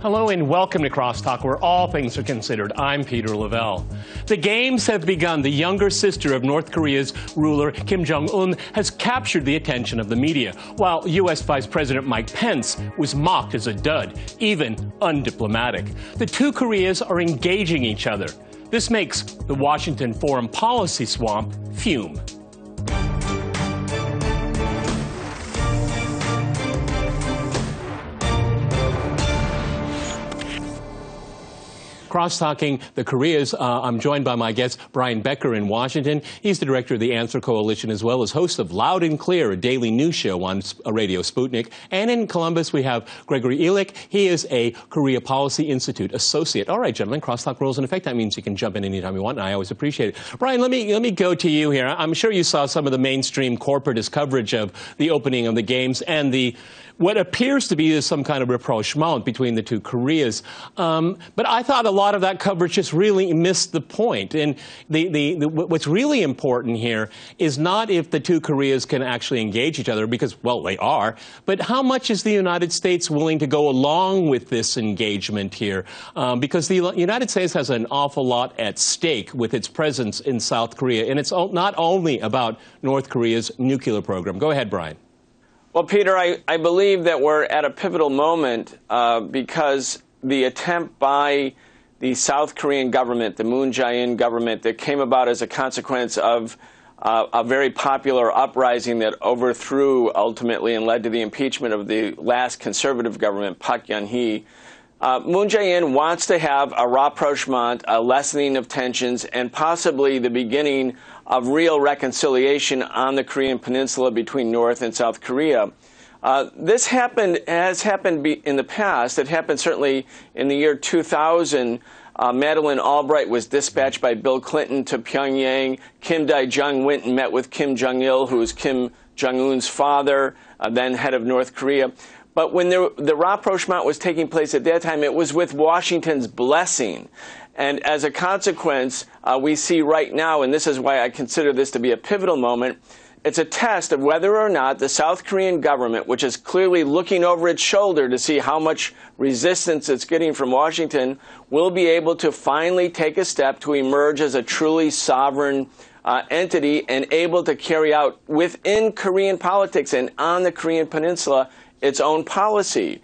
Hello and welcome to Crosstalk, where all things are considered. I'm Peter Lavelle. The games have begun. The younger sister of North Korea's ruler, Kim Jong-un, has captured the attention of the media, while U.S. Vice President Mike Pence was mocked as a dud, even undiplomatic. The two Koreas are engaging each other. This makes the Washington foreign policy swamp fume. Cross-talking the Koreas, I'm joined by my guest, Brian Becker in Washington. He's the director of the Answer Coalition, as well as host of Loud and Clear, a daily news show on Radio Sputnik. And in Columbus, we have Gregory Elick. He is a Korea Policy Institute associate. All right, gentlemen, crosstalk rules in effect. That means you can jump in anytime you want, and I always appreciate it. Brian, let me go to you here. I'm sure you saw some of the mainstream corporatist coverage of the opening of the games and what appears to be some kind of rapprochement between the two Koreas. But I thought a lot of that coverage just really missed the point. And what's really important here is not if the two Koreas can actually engage each other, because, well, they are, but how much is the United States willing to go along with this engagement here? Because the United States has an awful lot at stake with its presence in South Korea. And it's not only about North Korea's nuclear program. Go ahead, Brian. Well, Peter, I believe that we're at a pivotal moment because the attempt by the South Korean government, the Moon Jae-in government, that came about as a consequence of a very popular uprising that overthrew ultimately and led to the impeachment of the last conservative government, Park Geun-hye. Moon Jae-in wants to have a rapprochement, a lessening of tensions, and possibly the beginning of real reconciliation on the Korean peninsula between North and South Korea. This has happened in the past. It happened certainly in the year 2000. Madeleine Albright was dispatched by Bill Clinton to Pyongyang. Kim Dae-jung went and met with Kim Jong-il, who is Kim Jong-un's father, then head of North Korea. But when the rapprochement was taking place at that time, it was with Washington's blessing. And as a consequence, we see right now, and this is why I consider this to be a pivotal moment, it's a test of whether or not the South Korean government, which is clearly looking over its shoulder to see how much resistance it's getting from Washington, will be able to finally take a step to emerge as a truly sovereign entity and able to carry out within Korean politics and on the Korean peninsula its own policy.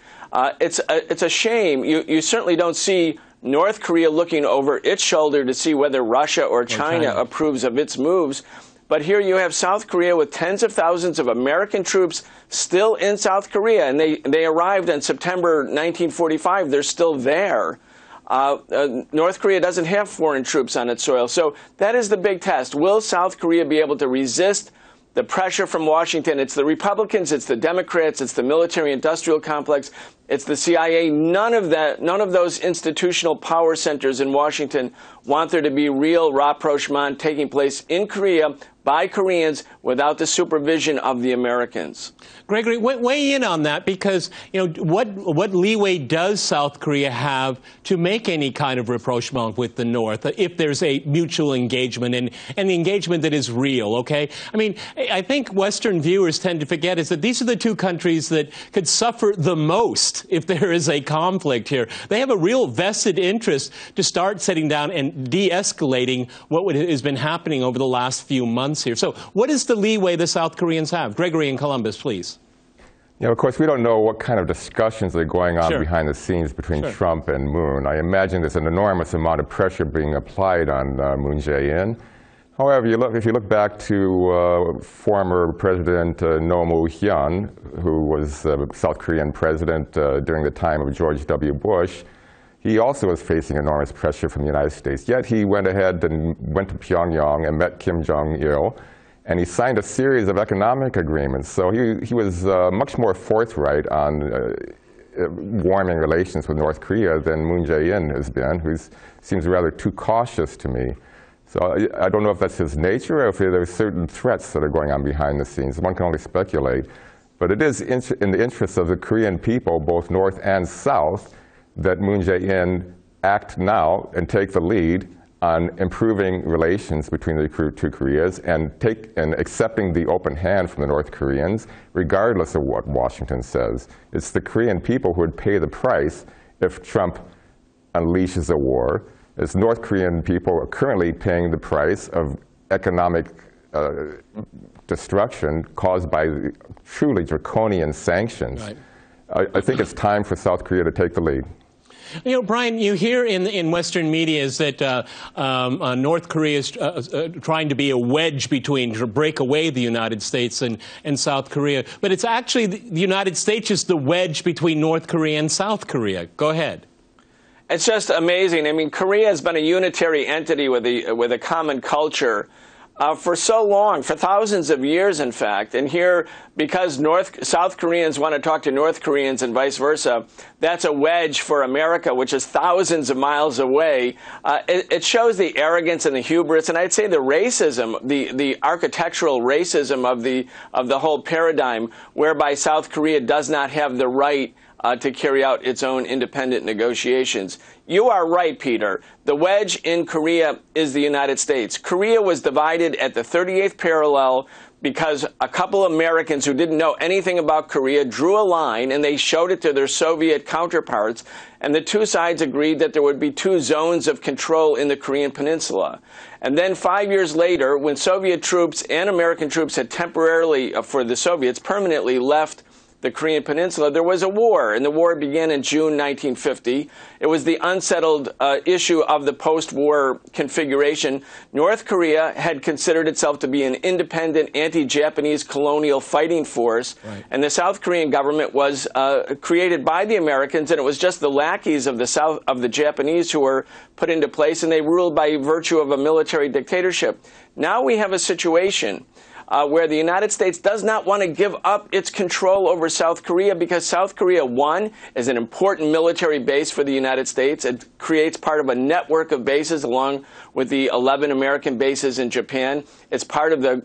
It's a shame. You certainly don't see North Korea looking over its shoulder to see whether Russia or China approves of its moves. But here you have South Korea with tens of thousands of American troops still in South Korea, and they arrived in September 1945. They're still there. North Korea doesn't have foreign troops on its soil. So that is the big test. Will South Korea be able to resist the pressure from Washington? It's the Republicans, it's the Democrats, it's the military-industrial complex, it's the CIA. None of those institutional power centers in Washington want there to be real rapprochement taking place in Korea by Koreans without the supervision of the Americans. Gregory, weigh in on that, because what leeway does South Korea have to make any kind of rapprochement with the North if there's a mutual engagement and the engagement that is real, okay? I mean, I think Western viewers tend to forget is that these are the two countries that could suffer the most if there is a conflict here. They have a real vested interest to start sitting down and de-escalating what has been happening over the last few months here. So what is the leeway the South Koreans have? Gregory in Columbus, please. You know, of course, we don't know what kind of discussions are going on behind the scenes between Trump and Moon. I imagine there's an enormous amount of pressure being applied on Moon Jae-in. However, if you look back to former President Roh Moo-hyun, who was South Korean president during the time of George W. Bush, he also was facing enormous pressure from the United States. Yet he went ahead and went to Pyongyang and met Kim Jong-il, and he signed a series of economic agreements. So he was much more forthright on warming relations with North Korea than Moon Jae-in has been, who seems rather too cautious to me. So I don't know if that's his nature or if there are certain threats that are going on behind the scenes. One can only speculate. But it is in the interest of the Korean people, both North and South, that Moon Jae-in act now and take the lead on improving relations between the two Koreas and accepting the open hand from the North Koreans, regardless of what Washington says. It's the Korean people who would pay the price if Trump unleashes a war, is North Korean people are currently paying the price of economic destruction caused by truly draconian sanctions. Right. I think it's time for South Korea to take the lead. You know, Brian, you hear in Western media is that North Korea is trying to be a wedge between, to break away the United States and South Korea. But it's actually the United States is the wedge between North Korea and South Korea. Go ahead. It's just amazing. I mean, Korea has been a unitary entity with a common culture for so long, for thousands of years, in fact. And here, because South Koreans want to talk to North Koreans and vice versa, that's a wedge for America, which is thousands of miles away. It shows the arrogance and the hubris, and I'd say the racism, the architectural racism of the whole paradigm, whereby South Korea does not have the right to carry out its own independent negotiations. You are right, Peter. The wedge in Korea is the United States. Korea was divided at the 38th parallel because a couple Americans who didn't know anything about Korea drew a line and they showed it to their Soviet counterparts, and the two sides agreed that there would be two zones of control in the Korean peninsula. And then 5 years later, when Soviet troops and American troops had temporarily, for the Soviets, permanently left the Korean peninsula, there was a war, and the war began in June 1950. It was the unsettled issue of the post-war configuration. North Korea had considered itself to be an independent anti-Japanese colonial fighting force, right, and the South Korean government was created by the Americans, and it was just the lackeys of the Japanese who were put into place, and they ruled by virtue of a military dictatorship. Now we have a situation where the United States does not want to give up its control over South Korea because South Korea, one, is an important military base for the United States. It creates part of a network of bases along with the 11 American bases in Japan. It's part of the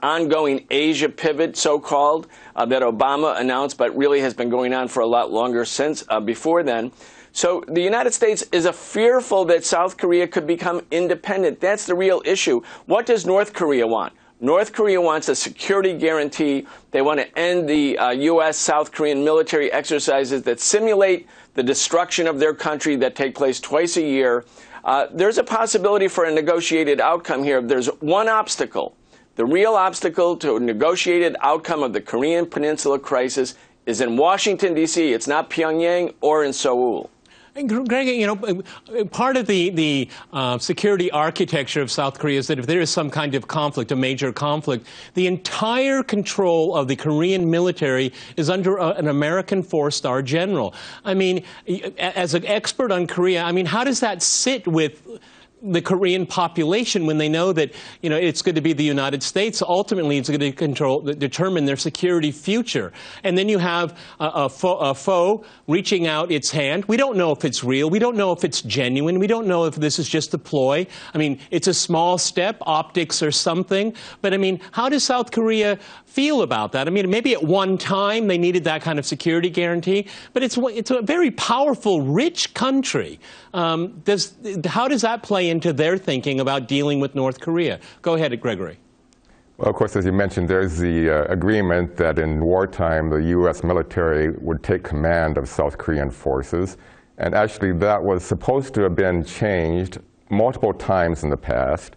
ongoing Asia pivot, so-called, that Obama announced, but really has been going on for a lot longer since before then. So the United States is fearful that South Korea could become independent. That's the real issue. What does North Korea want? North Korea wants a security guarantee. They want to end the U.S.-South Korean military exercises that simulate the destruction of their country that take place twice a year. There's a possibility for a negotiated outcome here. There's one obstacle. The real obstacle to a negotiated outcome of the Korean Peninsula crisis is in Washington, D.C. It's not Pyongyang or in Seoul. Greg, you know, part of the security architecture of South Korea is that if there is some kind of conflict, a major conflict, the entire control of the Korean military is under an American four-star general. I mean, as an expert on Korea, I mean, how does that sit with the Korean population when they know that, you know, it's going to be the United States, ultimately it's going to determine their security future. And then you have a foe reaching out its hand. We don't know if it's real. We don't know if it's genuine. We don't know if this is just a ploy. I mean, it's a small step, optics or something. But I mean, how does South Korea feel about that? I mean, maybe at one time they needed that kind of security guarantee, but it's a very powerful, rich country. How does that play into their thinking about dealing with North Korea? Go ahead, Gregory. Well, of course, as you mentioned, there's the agreement that in wartime the U.S. military would take command of South Korean forces. And actually that was supposed to have been changed multiple times in the past,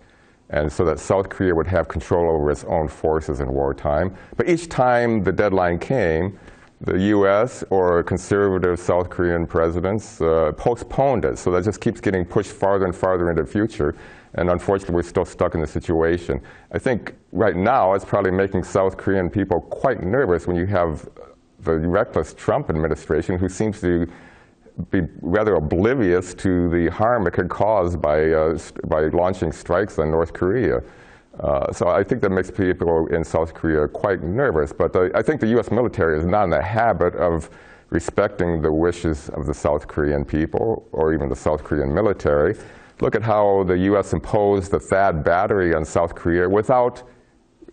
and so that South Korea would have control over its own forces in wartime. But each time the deadline came, the U.S. or conservative South Korean presidents postponed it. So that just keeps getting pushed farther and farther into the future. And unfortunately, we're still stuck in the situation. I think right now it's probably making South Korean people quite nervous when you have the reckless Trump administration who seems to be rather oblivious to the harm it could cause by launching strikes on North Korea. So I think that makes people in South Korea quite nervous. But I think the U.S. military is not in the habit of respecting the wishes of the South Korean people or even the South Korean military. Look at how the U.S. imposed the THAAD battery on South Korea without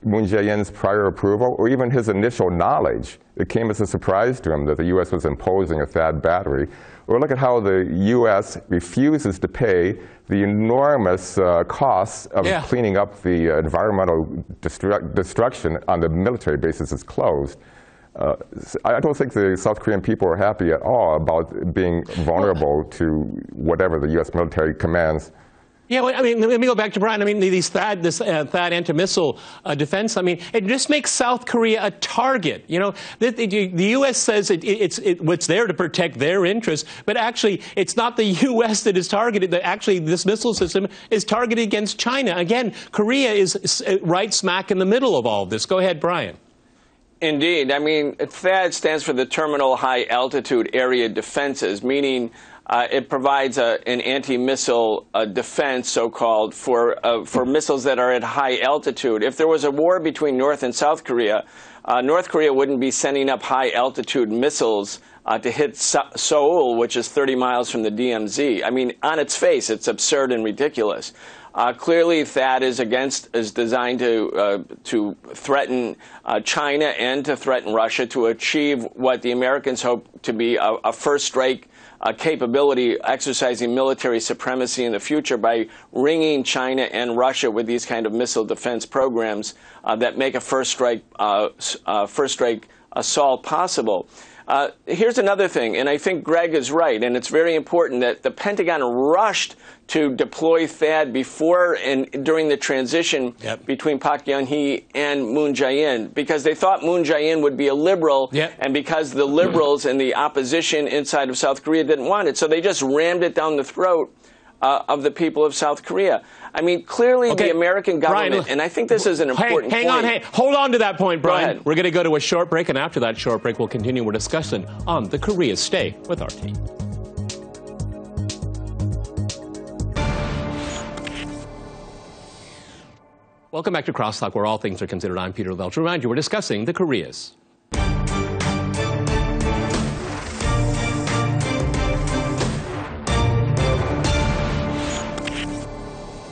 Moon Jae-in's prior approval or even his initial knowledge. It came as a surprise to him that the U.S. was imposing a THAAD battery. Or look at how the U.S. refuses to pay the enormous costs of cleaning up the environmental destruction on the military bases it's closed. I don't think the South Korean people are happy at all about being vulnerable to whatever the U.S. military commands. Yeah, well, I mean, let me go back to Brian. I mean, this THAAD anti-missile defense, I mean, it just makes South Korea a target. You know, the U.S. says it's there to protect their interests, but actually it's not the U.S. that is targeted. Actually, this missile system is targeted against China. Again, Korea is right smack in the middle of all of this. Go ahead, Brian. Indeed. I mean, THAAD stands for the Terminal High Altitude Area Defenses, meaning it provides an anti-missile defense, so-called, for missiles that are at high altitude. If there was a war between North and South Korea, North Korea wouldn't be sending up high-altitude missiles to hit Seoul, which is 30 miles from the DMZ. I mean, on its face, it's absurd and ridiculous. Clearly, THAAD is designed to threaten China and to threaten Russia, to achieve what the Americans hope to be a first-strike capability, exercising military supremacy in the future by ringing China and Russia with these kind of missile defense programs that make a first-strike assault possible. Here's another thing, and I think Greg is right, and it's very important that the Pentagon rushed to deploy THAAD before and during the transition between Park Geun-hye and Moon Jae-in, because they thought Moon Jae-in would be a liberal, and because the liberals and the opposition inside of South Korea didn't want it, so they just rammed it down the throat of the people of South Korea. I mean, clearly the American government, Brian, and I think this is an important point. Hold on to that point, Brian. We're going to go to a short break, and after that short break, we'll continue our discussion on the Koreas. Stay with our team. Welcome back to Crosstalk, where all things are considered. I'm Peter Lavelle. To remind you, we're discussing the Koreas.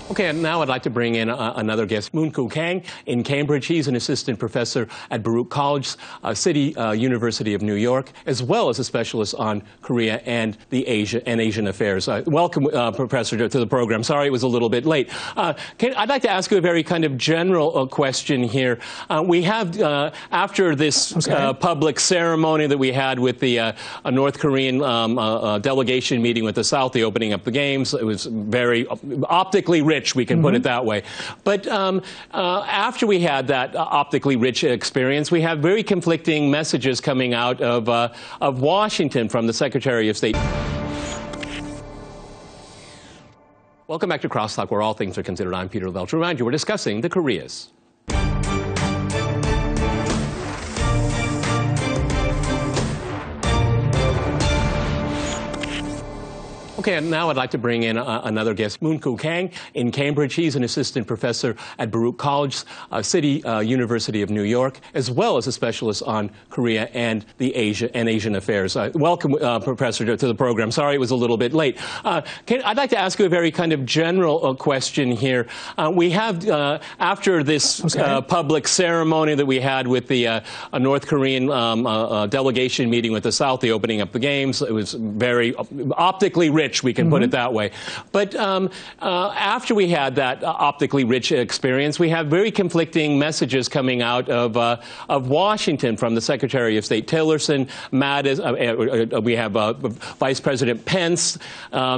Okay, and now I'd like to bring in another guest, Moon-Koo Kang in Cambridge. He's an assistant professor at Baruch College, City University of New York, as well as a specialist on Korea and Asian affairs. Welcome, Professor, to the program. Sorry it was a little bit late. I'd like to ask you a very kind of general question here. We have, after this public ceremony that we had with the North Korean delegation meeting with the South, the opening up the games, it was very optically rich. We can put it that way. But after we had that optically rich experience, we have very conflicting messages coming out of Washington from the Secretary of State. Welcome back to Crosstalk, where all things are considered. I'm Peter Lavelle. To remind you, we're discussing the Koreas. Okay, and now I'd like to bring in another guest, Moon-Koo Kang in Cambridge. He's an assistant professor at Baruch College, City University of New York, as well as a specialist on Korea and Asian affairs. Welcome, Professor, to the program. Sorry it was a little bit late. I'd like to ask you a very kind of general question here. We have, after this public ceremony that we had with the North Korean delegation meeting with the South, the opening up the games, it was very optically rich. We can put it that way. But after we had that optically rich experience, we have very conflicting messages coming out of Washington from the Secretary of State Tillerson, we have Vice President Pence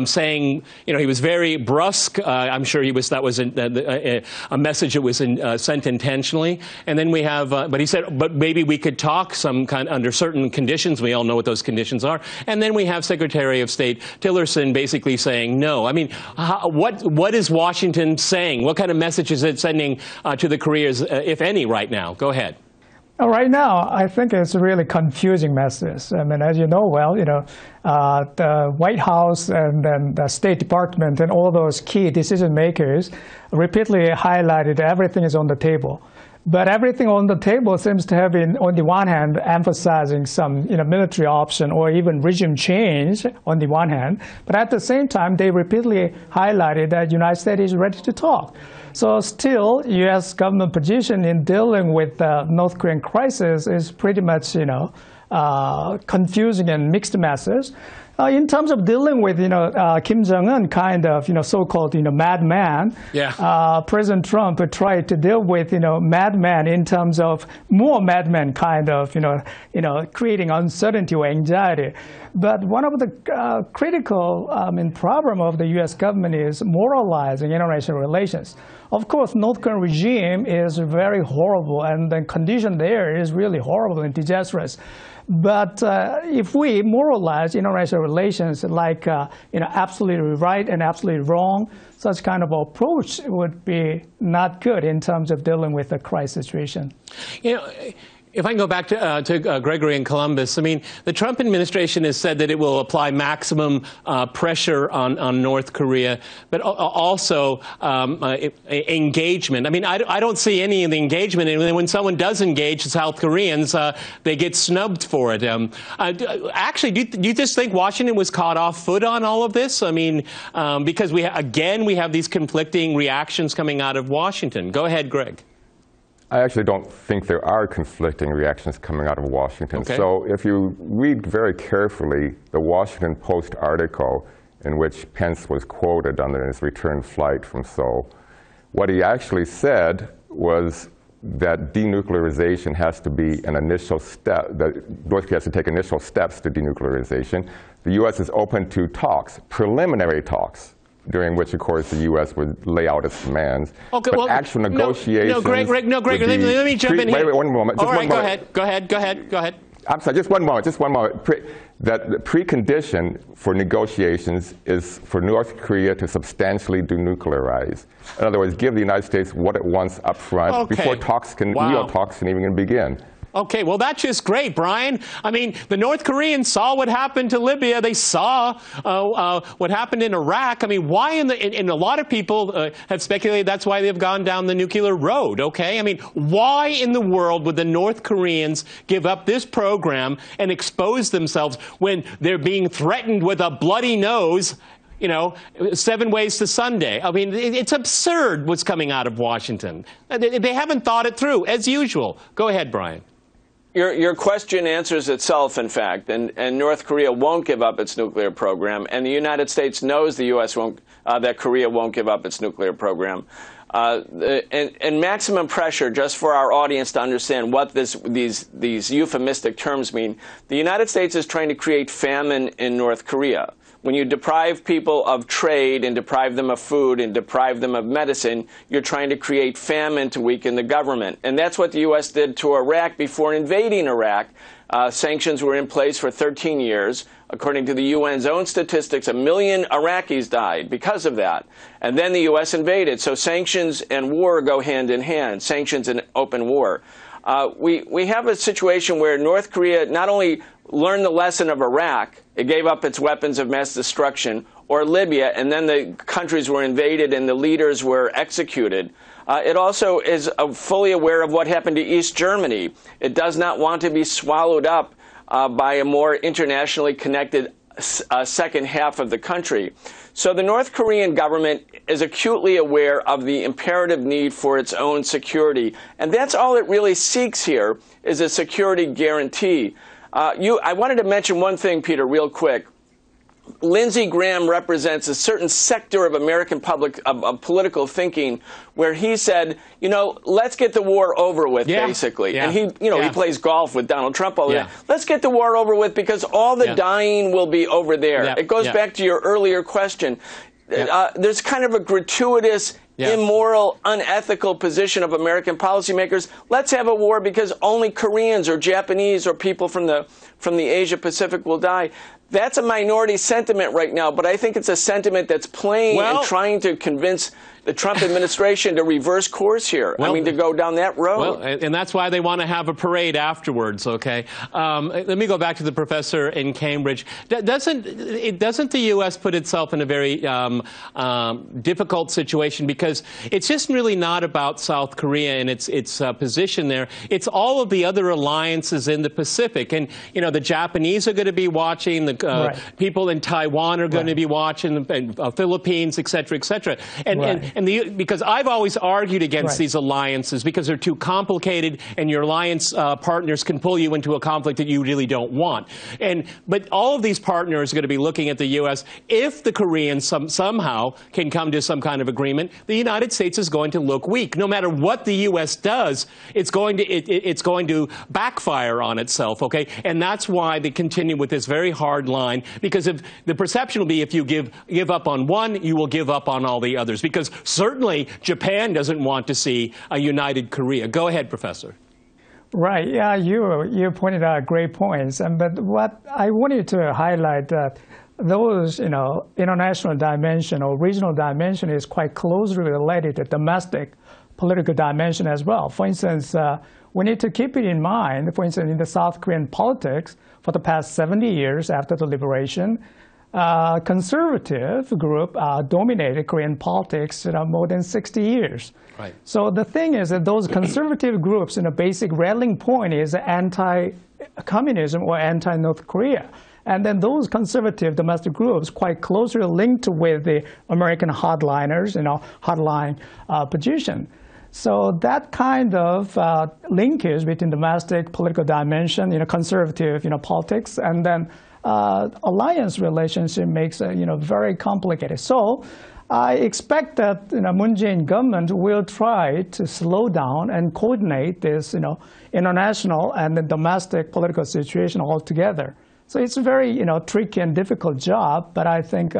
saying, you know, he was very brusque. I'm sure that was a message that was sent intentionally. And then we have, but he said, but maybe we could talk under certain conditions. We all know what those conditions are. And then we have Secretary of State Tillerson basically saying no. I mean, what is Washington saying? What kind of message is it sending to the Koreas, if any, right now? Go ahead. Right now, I think it's a really confusing message. I mean, as you know well, the White House and then the State Department and all those key decision makers repeatedly highlighted everything is on the table. But everything on the table seems to have been, on the one hand, emphasizing some military option or even regime change on the one hand. But at the same time, they repeatedly highlighted that the United States is ready to talk. So still, U.S. government position in dealing with the North Korean crisis is pretty much, confusing and mixed message. In terms of dealing with, Kim Jong-un kind of, so-called, madman, President Trump tried to deal with, madman in terms of more madman kind of, creating uncertainty or anxiety. But one of the critical problem of the U.S. government is moralizing international relations. Of course, North Korean regime is very horrible, and the condition there is really horrible and disastrous. But if we moralize international relations like absolutely right and absolutely wrong, such kind of approach would be not good in terms of dealing with the crisis situation. If I can go back to Gregory in Columbus, I mean, the Trump administration has said that it will apply maximum pressure on North Korea, but also engagement. I mean, I don't see any of the engagement. And when someone does engage the South Koreans, they get snubbed for it. Actually, do you just think Washington was caught off foot on all of this? I mean, because we have these conflicting reactions coming out of Washington. Go ahead, Greg. I actually don't think there are conflicting reactions coming out of Washington. Okay. So if you read very carefully the Washington Post article in which Pence was quoted on his return flight from Seoul, what he actually said was that denuclearization has to be an initial step, that North Korea has to take initial steps to denuclearization. The U.S. is open to talks, preliminary talks, during which, of course, the U.S. would lay out its demands. Okay, but well, actual negotiations... No, Greg, let me jump in here. Wait, one moment. All right, go ahead. I'm sorry, just one moment. That the precondition for negotiations is for North Korea to substantially denuclearize. In other words, give the United States what it wants up front before real talks can even begin. Okay, well, that's just great, Brian. I mean, the North Koreans saw what happened to Libya. They saw what happened in Iraq. I mean, why and a lot of people have speculated that's why they've gone down the nuclear road, okay? I mean, why in the world would the North Koreans give up this program and expose themselves when they're being threatened with a bloody nose, 7 ways to Sunday? I mean, it's absurd what's coming out of Washington. They haven't thought it through, as usual. Go ahead, Brian. Your question answers itself, in fact, and North Korea won't give up its nuclear program, and the United States knows the U.S. won't, that Korea won't give up its nuclear program. And maximum pressure, just for our audience to understand what these euphemistic terms mean, the United States is trying to create famine in North Korea. When you deprive people of trade and deprive them of food and deprive them of medicine, you're trying to create famine to weaken the government. And that's what the U.S. did to Iraq before invading Iraq. Sanctions were in place for 13 years. According to the UN's own statistics, 1 million Iraqis died because of that. And then the U.S. invaded. So sanctions and war go hand in hand, sanctions and open war. We have a situation where North Korea not only learned the lesson of Iraq, it gave up its weapons of mass destruction, or Libya, and then the countries were invaded and the leaders were executed. It also is fully aware of what happened to East Germany. It does not want to be swallowed up by a more internationally connected second half of the country. So the North Korean government is acutely aware of the imperative need for its own security. And that's all it really seeks here, is a security guarantee. I wanted to mention one thing, Peter, real quick. Lindsey Graham represents a certain sector of American political thinking where he said, let's get the war over with, basically. Yeah. And he plays golf with Donald Trump all the time. Let's get the war over with because all the dying will be over there. Yeah. It goes back to your earlier question. Yeah. There's kind of a gratuitous, immoral, unethical position of American policymakers. Let's have a war because only Koreans or Japanese or people from the Asia Pacific will die. That's a minority sentiment right now, but I think it's a sentiment that's playing and trying to convince the Trump administration to reverse course here. I mean, to go down that road. Well, and that's why they want to have a parade afterwards, okay? Let me go back to the professor in Cambridge. Doesn't the U.S. put itself in a very difficult situation because it's just really not about South Korea and its position there. It's all of the other alliances in the Pacific. And, the Japanese are going to be watching, the people in Taiwan are going to be watching, and Philippines, et cetera, et cetera. And because I've always argued against Right. these alliances because they're too complicated, and your alliance partners can pull you into a conflict that you really don't want. But all of these partners are going to be looking at the U.S. If the Koreans somehow can come to some kind of agreement, the United States is going to look weak. No matter what the U.S. does, it's going to backfire on itself, okay? And that's why they continue with this very hard line, because if the perception will be if you give up on one, you will give up on all the others, because certainly Japan doesn't want to see a united Korea. Go ahead, Professor. Right. Yeah, you pointed out great points. But what I wanted to highlight that those, international dimension or regional dimension is quite closely related to domestic political dimension as well. For instance, we need to keep it in mind, for instance, in the South Korean politics for the past 70 years after the liberation, conservative group dominated Korean politics more than 60 years. Right. So the thing is that those conservative groups, a basic rallying point is anti-communism or anti-North Korea. And then those conservative domestic groups quite closely linked with the American hardliners, hardline position. So that kind of linkage between domestic political dimension, conservative, politics, and then alliance relationship makes it, very complicated. So I expect that, Moon Jae-in government will try to slow down and coordinate this, international and the domestic political situation altogether. So it's a very, tricky and difficult job, but I think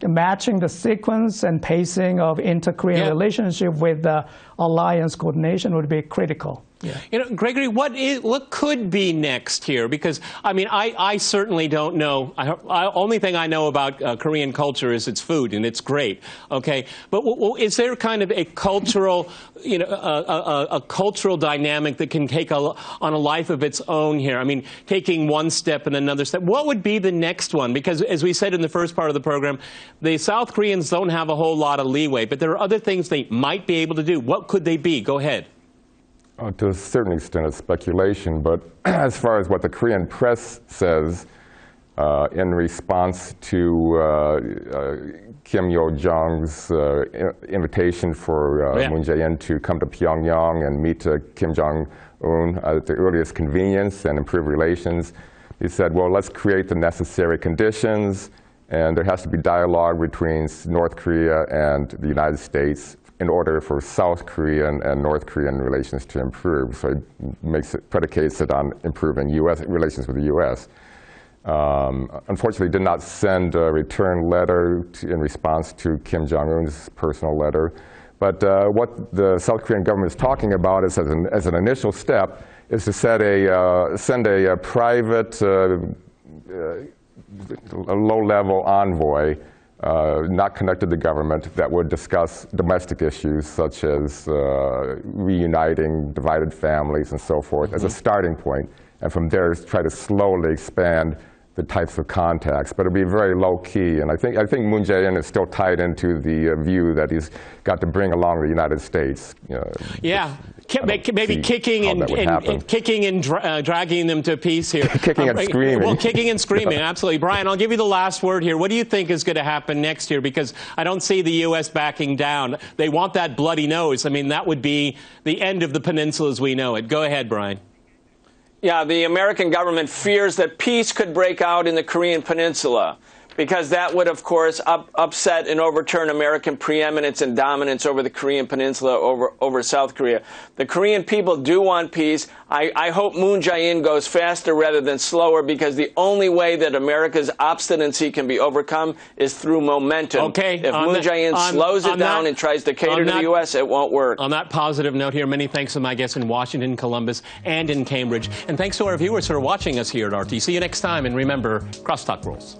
matching the sequence and pacing of inter-Korean relationship with the alliance coordination would be critical. Yeah. Gregory, what could be next here? Because, I certainly don't know. Only thing I know about Korean culture is its food, and it's great. Okay, but is there kind of a cultural, a cultural dynamic that can take on a life of its own here? Taking one step and another step. What would be the next one? Because, as we said in the first part of the program, the South Koreans don't have a whole lot of leeway, but there are other things they might be able to do. What could they be? Go ahead. To a certain extent, it's speculation, but as far as what the Korean press says in response to Kim Yo-jong's invitation for Moon Jae-in to come to Pyongyang and meet Kim Jong-un at the earliest convenience and improve relations, he said, well, let's create the necessary conditions, and there has to be dialogue between North Korea and the United States in order for South Korean and North Korean relations to improve. So it predicates it on improving U.S. relations with the U.S. Unfortunately, did not send a return letter in response to Kim Jong-un's personal letter. But what the South Korean government is talking about is, as an initial step, is to send a private, low-level envoy not connected to government that would discuss domestic issues such as reuniting divided families and so forth as a starting point, and from there try to slowly expand the types of contacts, but it'll be very low key. And I think Moon Jae-in is still tied into the view that he's got to bring along the United States. Maybe kicking and dragging them to peace here. Kicking and screaming. Well, kicking and screaming, absolutely. Brian, I'll give you the last word here. What do you think is going to happen next year? Because I don't see the U.S. backing down. They want that bloody nose. That would be the end of the peninsula as we know it. Go ahead, Brian. Yeah, the American government fears that peace could break out in the Korean peninsula, because that would, of course, upset and overturn American preeminence and dominance over the Korean peninsula, over South Korea. The Korean people do want peace. I hope Moon Jae-in goes faster rather than slower, because the only way that America's obstinacy can be overcome is through momentum. Okay. If Moon Jae-in slows it down and tries to cater to the U.S., it won't work. On that positive note here, many thanks to my guests in Washington, Columbus, and in Cambridge. And thanks to our viewers who are watching us here at RT. See you next time, and remember, crosstalk rules.